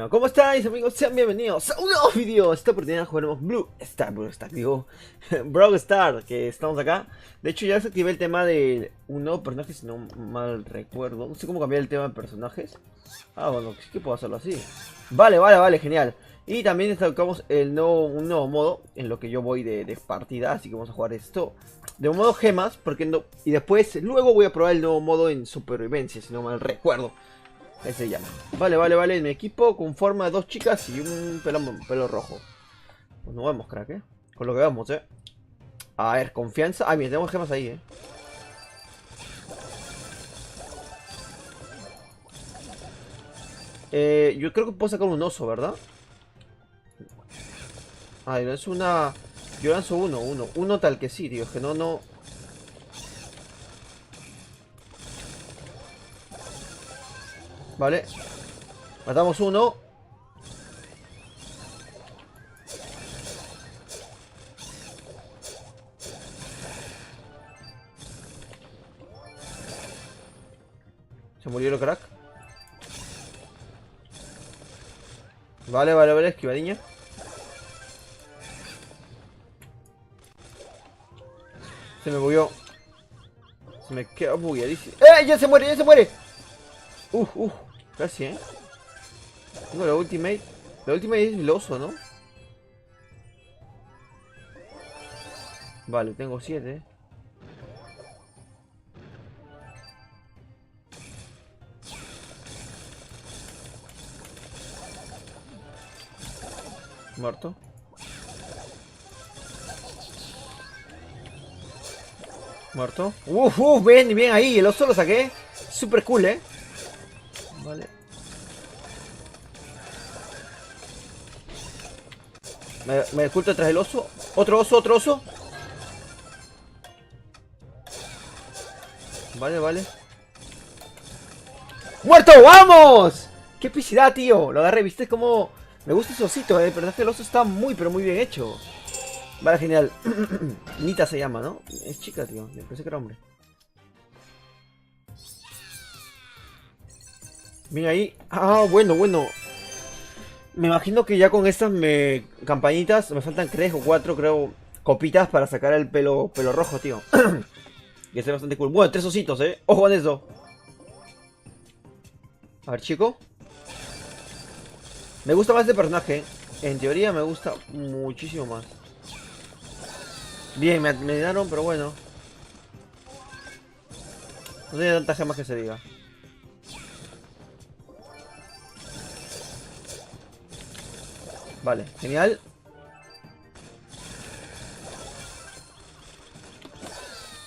¿Cómo estáis, amigos? Sean bienvenidos a un nuevo video. Esta oportunidad jugaremos digo, Brawl Stars, que estamos acá. De hecho ya desactivé el tema de un nuevo personaje, si no mal recuerdo. No sé cómo cambiar el tema de personajes. Ah, bueno, sí que puedo hacerlo así. Vale, genial. Y también destacamos un nuevo modo en lo que yo voy de partida, así que vamos a jugar esto de un modo gemas, porque no, y después luego voy a probar el nuevo modo en supervivencia, si no mal recuerdo. Ahí se llama. Vale. Mi equipo conforma dos chicas y un pelo rojo. Pues no vemos, crack, con lo que vemos, A ver, confianza. Ah, mira, tenemos gemas ahí, yo creo que puedo sacar un oso, ¿verdad? Ah, no es una... Yo lanzo uno tal que sí, tío. Es que no... Vale. Matamos uno. Se murió el crack. Vale, esquivadiña. Se me bugueó. Se me queda bugueadísimo. ¡Eh! ¡Ya se muere! Casi, Tengo la ultimate. La ultimate es el oso, ¿no? Vale, tengo 7. Muerto. Muerto. Bien ahí. El oso lo saqué. Super cool, Vale. Me oculto tras el oso. Otro oso. Vale. ¡Muerto! ¡Vamos! ¡Qué epicidad, tío! Lo agarré, ¿viste? Como... Me gusta ese osito, El personaje del oso está muy, pero muy bien hecho. Vale, genial. Nita se llama, ¿no? Es chica, tío. Me pensé que era hombre. Mira ahí. Ah, bueno. Me imagino que ya con estas campañitas me faltan 3 o 4, creo, copitas para sacar el pelo rojo, tío. Que es bastante cool. Bueno, 3 ositos, Ojo con eso. A ver, chico. Me gusta más este personaje. En teoría me gusta muchísimo más. Bien, me dieron, pero bueno. No tiene tantas gemas que se diga. Vale, genial.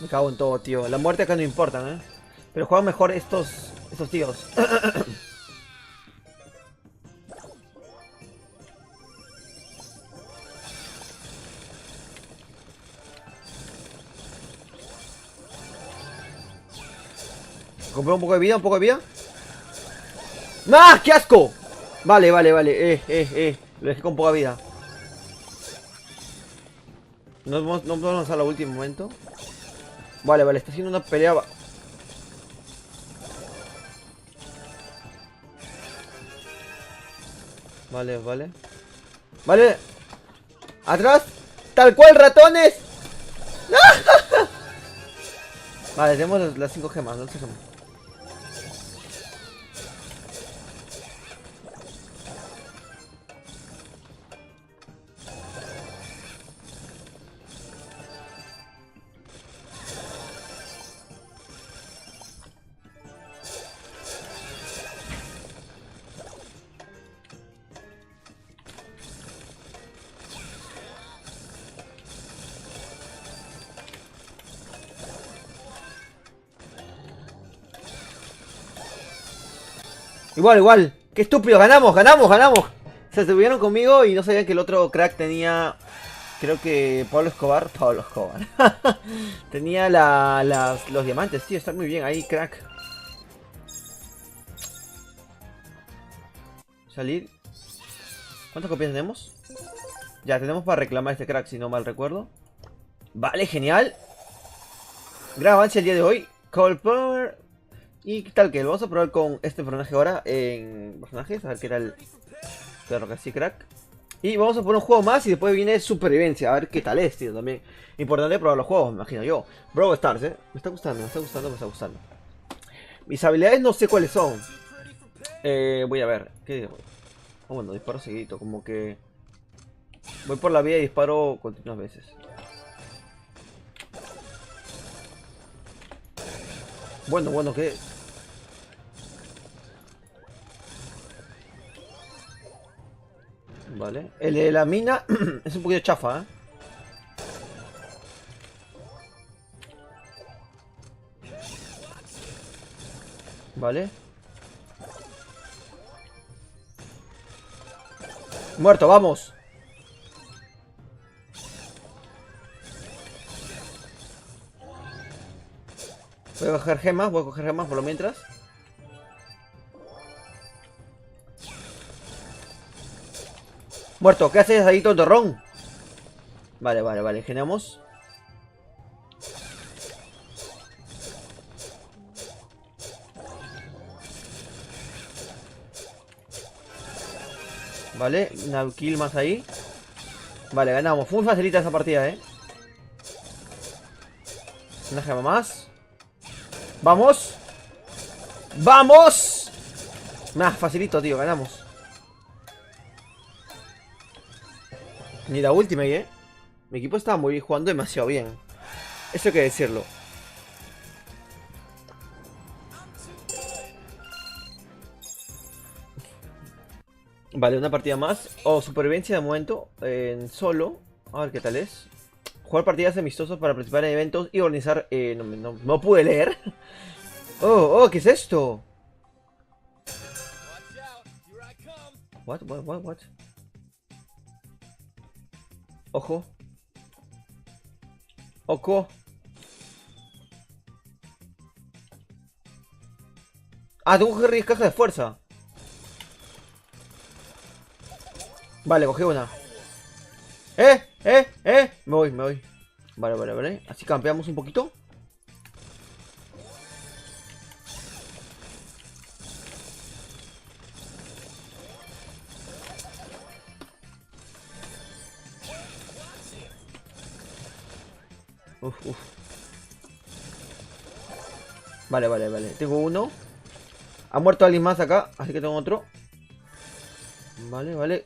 Me cago en todo, tío. La muerte acá no importa, Pero juegan mejor estos tíos. Compré un poco de vida, ¡Ah! ¡Qué asco! Vale. Lo dejé con poca vida. No podemos lanzar al último momento. Vale, está haciendo una pelea. Vale. ¡Atrás! ¡Tal cual, ratones! Vale, tenemos las 5 gemas, no sé gemas. Igual. Qué estúpido, ganamos. Se estuvieron conmigo y no sabían que el otro crack tenía... Creo que Pablo Escobar. Tenía los diamantes, tío. Está muy bien ahí, crack. Salir. ¿Cuántas copias tenemos? Ya, tenemos para reclamar este crack, si no mal recuerdo. Vale, genial. Gran avance el día de hoy. Call Power. ¿Y qué tal que vamos a probar con este personaje ahora en personajes? A ver qué tal. Claro que sí, crack. Y vamos a poner un juego más y después viene supervivencia. A ver qué tal es, tío, también. Importante probar los juegos, me imagino yo. Brawl Stars, Me está gustando, me está gustando, me está gustando. Mis habilidades no sé cuáles son. Voy a ver. ¿Qué digo? Oh, bueno, disparo seguido, como que... Voy por la vía y disparo continuas veces. Bueno, ¿qué? Vale. El de la mina es un poquito chafa, ¿eh? Vale. Muerto, vamos. Voy a coger gemas por lo mientras. Muerto, ¿qué haces ahí, tontorrón? Vale, generamos. Vale, una kill más ahí. Vale, ganamos. Fue muy facilita esa partida, Una gema más. ¡Vamos! ¡Vamos! Nah, facilito, tío, ganamos. Ni la última, Mi equipo estaba muy bien, jugando demasiado bien. Eso hay que decirlo. Vale, una partida más. Supervivencia de momento. En solo. A ver qué tal es. Jugar partidas amistosas para participar en eventos y organizar... no pude leer. Oh, ¿qué es esto? What? Ojo. Ojo. Ah, tengo que coger 10 cajas de fuerza. Vale, cogí una. Me voy. Vale. Así campeamos un poquito. Uf. Vale. Tengo uno. Ha muerto alguien más acá, así que tengo otro. Vale.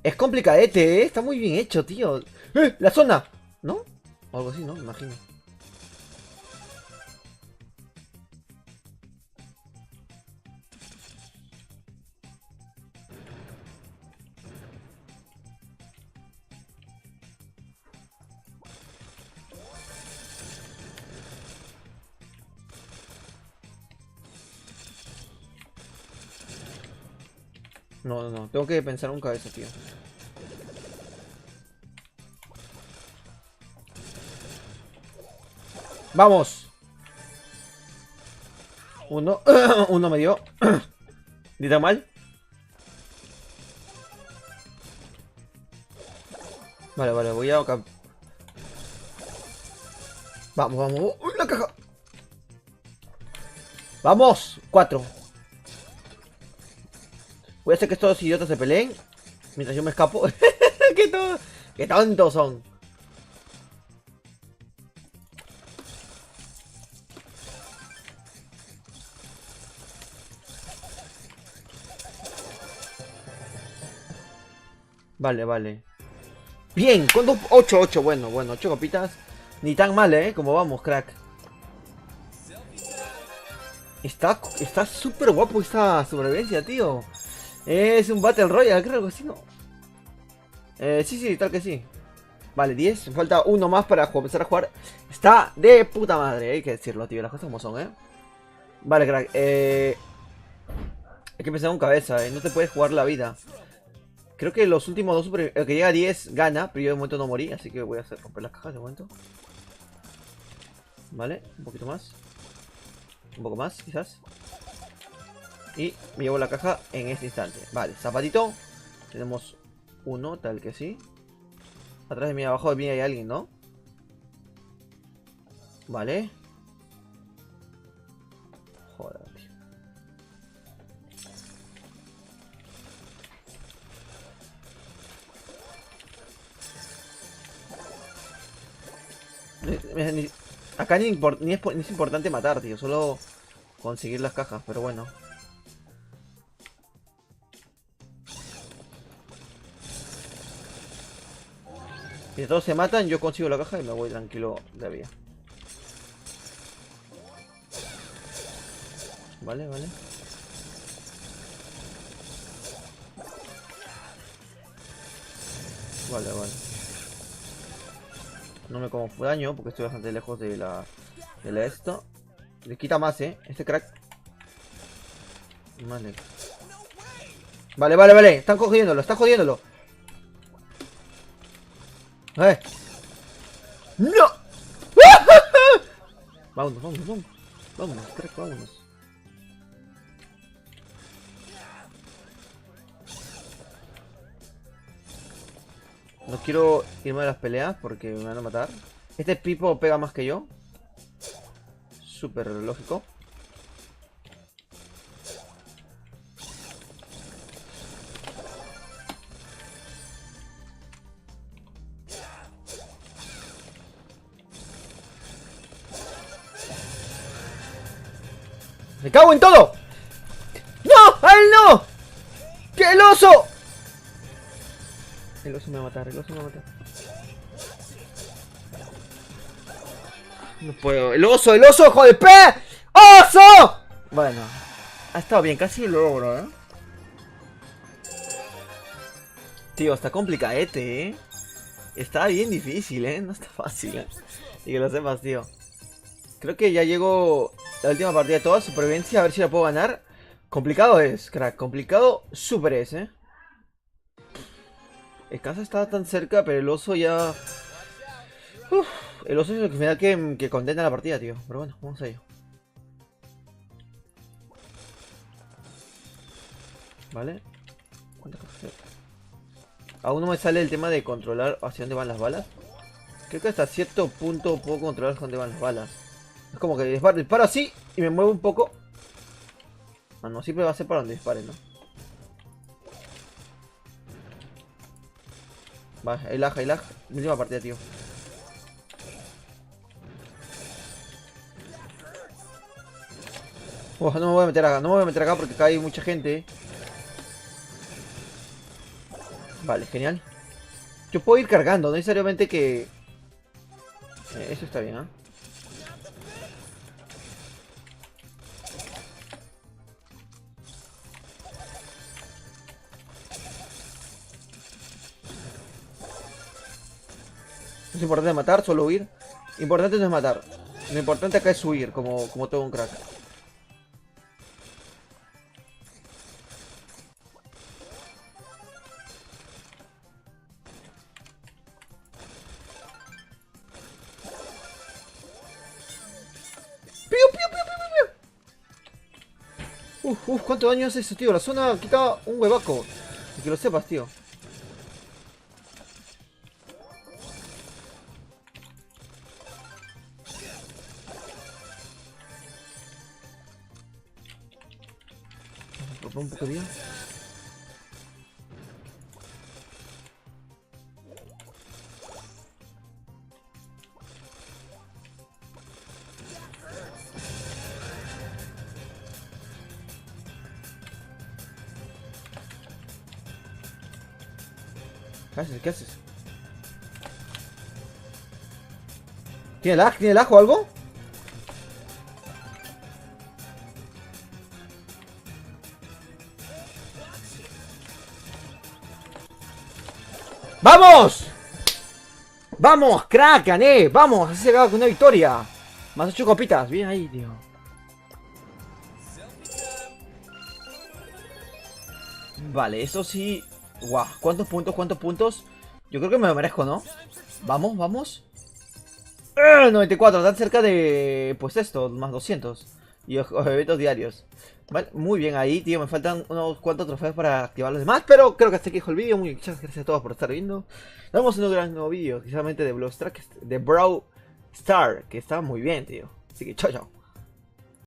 Es complicadete, Está muy bien hecho, tío. La zona. ¿No? O algo así, ¿no? Me imagino. No. Tengo que pensar un cabeza, tío. ¡Vamos! Uno. Uno me dio. ¿Ni tan mal? Vale. Voy a... Vamos. ¡Uy, la caja! ¡Vamos! 4. Voy a hacer que estos dos idiotas se peleen mientras yo me escapo. ¡Qué tontos son! Vale. Bien, ¿cuánto? 8. Bueno, 8 copitas. Ni tan mal, como vamos, crack. Está súper guapo esta sobrevivencia, tío. Es un Battle Royale, creo que sí, ¿no? Sí, tal que sí. Vale, 10. Me falta uno más para empezar a jugar. Está de puta madre, hay que decirlo, tío. Las cosas como son, Vale, crack. Hay que empezar con cabeza, No te puedes jugar la vida. Creo que los últimos dos el que llega a 10 gana, pero yo de momento no morí, así que voy a hacer romper las cajas de momento. Vale, un poquito más. Un poco más, quizás. Y me llevo la caja en este instante. Vale, zapatito. Tenemos uno, tal que sí. Atrás de mí, abajo de mí hay alguien, ¿no? Vale. Joder, Acá ni es importante matar, tío. Solo conseguir las cajas, pero bueno. Si todos se matan, yo consigo la caja y me voy tranquilo de la vía. Vale, vale. Vale, vale. No me como daño porque estoy bastante lejos de la esto. Le quita más, este crack. Vale. Vale, vale, vale. Están jodiéndolo, están jodiéndolo. ¡No! Vámonos, vámonos, vámonos. Vámonos, crack, vámonos. No quiero irme a las peleas porque me van a matar. Este Pipo pega más que yo. Súper lógico. ¡Me cago en todo! ¡No! ¡A él no! ¡Que el oso! El oso me va a matar, el oso me va a matar. No puedo. ¡El oso, hijo de P! ¡Oso! Bueno, ha estado bien, casi lo logro, Tío, está complicadete, Está bien difícil, no está fácil, Y que lo sepas, tío. Creo que ya llegó la última partida de toda supervivencia, a ver si la puedo ganar. Complicado es, crack, complicado súper es, El casa está tan cerca, pero el oso ya... Uf, el oso es el final que condena la partida, tío. Pero bueno, vamos a ello. Vale. ¿Cuántas cosas? Aún no me sale el tema de controlar hacia dónde van las balas. Creo que hasta cierto punto puedo controlar hacia dónde van las balas. Es como que disparo así y me muevo un poco. Ah, no, siempre va a ser para donde dispare, ¿no? Vale, hay lag, hay lag. Última partida, tío. No me voy a meter acá, no me voy a meter acá porque acá hay mucha gente. Vale, genial. Yo puedo ir cargando, no necesariamente que... eso está bien, No es importante matar, solo huir. Importante no es matar. Lo importante acá es huir, como todo un crack. ¡Piu, piu, piu, piu, piu! Uf, cuánto daño hace eso, tío. La zona quita un huevaco. Y que lo sepas, tío. Un poco bien. ¿Qué haces? ¿Qué haces? ¿Tiene lag? ¿Tiene lag o algo? ¡Vamos! ¡Vamos, crack! ¡Gané! ¡Vamos! Así se acaba con una victoria. Más 8 copitas. Bien ahí, tío. Vale, eso sí. Guau, ¿cuántos puntos? ¿Cuántos puntos? Yo creo que me lo merezco, ¿no? Vamos, vamos. 94, tan cerca de... Pues esto, más 200. Y eventos diarios. Vale, muy bien ahí, tío. Me faltan unos cuantos trofeos para activar los demás. Pero creo que hasta aquí dejo el vídeo. Muchas gracias a todos por estar viendo. Nos vemos en un gran nuevo vídeo. Precisamente de Brawl Star, que está muy bien, tío. Así que chao, chao.